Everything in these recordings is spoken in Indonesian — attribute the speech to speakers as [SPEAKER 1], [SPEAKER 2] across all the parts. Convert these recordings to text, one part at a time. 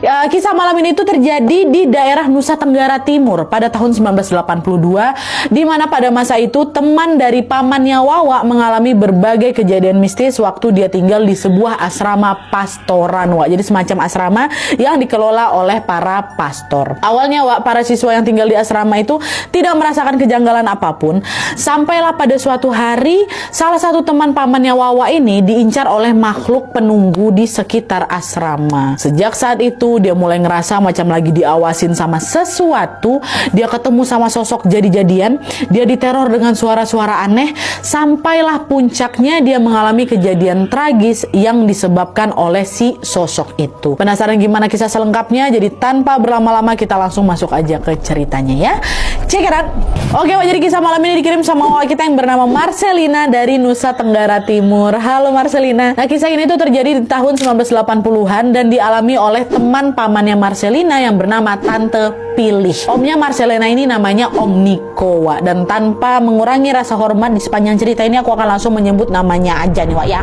[SPEAKER 1] Kisah malam ini itu terjadi di daerah Nusa Tenggara Timur pada tahun 1982, di mana pada masa itu teman dari pamannya Wawa mengalami berbagai kejadian mistis waktu dia tinggal di sebuah asrama pastoran, Wak. Jadi semacam asrama yang dikelola oleh para pastor. Awalnya, Wak, para siswa yang tinggal di asrama itu tidak merasakan kejanggalan apapun, sampailah pada suatu hari salah satu teman pamannya Wawa ini diincar oleh makhluk penunggu di sekitar asrama. Sejak saat itu dia mulai ngerasa macam lagi diawasin sama sesuatu. Dia ketemu sama sosok jadi-jadian, dia diteror dengan suara-suara aneh, sampailah puncaknya dia mengalami kejadian tragis yang disebabkan oleh si sosok itu. Penasaran gimana kisah selengkapnya? Jadi tanpa berlama-lama kita langsung masuk aja ke ceritanya ya. Check it out. Oke, Wak, jadi kisah malam ini dikirim sama Wak kita yang bernama Marcelina dari Nusa Tenggara Timur. Halo Marcelina. Nah, kisah ini tuh terjadi di tahun 1980-an dan dialami oleh teman pamannya Marcelina yang bernama Tante Pilih. Omnya Marcelina ini namanya Om Niko, Wak. Dan tanpa mengurangi rasa hormat di sepanjang cerita ini aku akan langsung menyebut namanya aja nih, Wak, ya.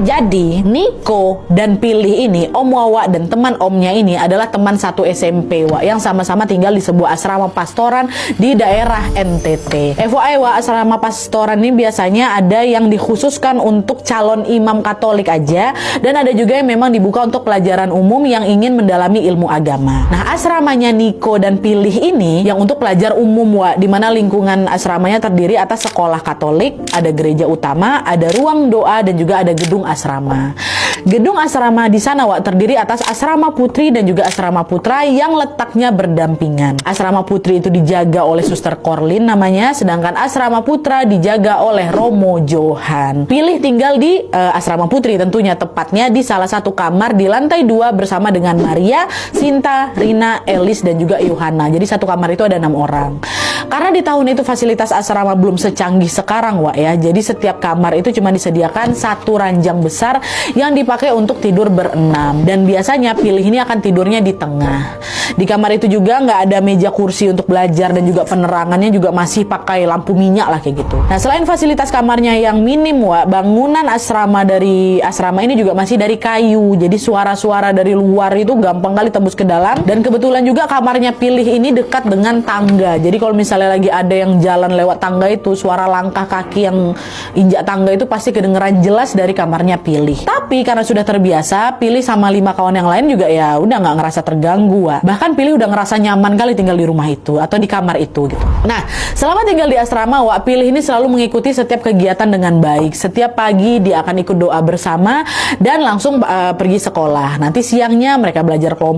[SPEAKER 1] Jadi Niko dan Pilih ini, Om Wawa dan teman omnya ini adalah teman satu SMP, Wak, yang sama-sama tinggal di sebuah asrama pastoran di daerah NTT. FYI, Wak, asrama pastoran ini biasanya ada yang dikhususkan untuk calon imam Katolik aja, dan ada juga yang memang dibuka untuk pelajaran umum yang ingin mendalami ilmu agama. Nah, asramanya Niko dan Pilih ini yang untuk pelajar umum, Wak, di mana lingkungan asramanya terdiri atas sekolah Katolik, ada gereja utama, ada ruang doa, dan juga ada gedung asrama. Gedung asrama di sana, Wak, terdiri atas asrama putri dan juga asrama putra yang letaknya berdampingan. Asrama putri itu dijaga oleh Suster Korlin namanya, sedangkan asrama putra dijaga oleh Romo Johan. Pilih tinggal di asrama putri tentunya, tepatnya di salah satu kamar di lantai 2 bersama dengan Maria, Sinta, Rina, Elis, dan juga Yohana. Jadi satu kamar itu ada 6 orang. Karena di tahun itu fasilitas asrama belum secanggih sekarang, Wak, ya. Jadi setiap kamar itu cuma disediakan satu ranjang besar yang dipakai untuk tidur berenam. Dan biasanya Pilih ini akan tidurnya di tengah. Di kamar itu juga nggak ada meja kursi untuk belajar dan juga penerangannya juga masih pakai lampu minyak lah kayak gitu. Nah, selain fasilitas kamarnya yang minim, Wak, bangunan asrama dari asrama ini juga masih dari kayu. Jadi suara-suara dari luar itu gampang kali tembus ke dalam. Dan kebetulan juga kamarnya Pilih ini dekat dengan tangga. Jadi kalau misalnya lagi ada yang jalan lewat tangga itu, suara langkah kaki yang injak tangga itu pasti kedengeran jelas dari kamarnya Pilih. Tapi karena sudah terbiasa, Pilih sama 5 kawan yang lain juga ya udah nggak ngerasa terganggu, Wak. Bahkan Pilih udah ngerasa nyaman kali tinggal di rumah itu atau di kamar itu gitu. Nah, selama tinggal di asrama, Wak, Pilih ini selalu mengikuti setiap kegiatan dengan baik. Setiap pagi dia akan ikut doa bersama dan langsung pergi sekolah. Nanti siangnya mereka belajar kelompok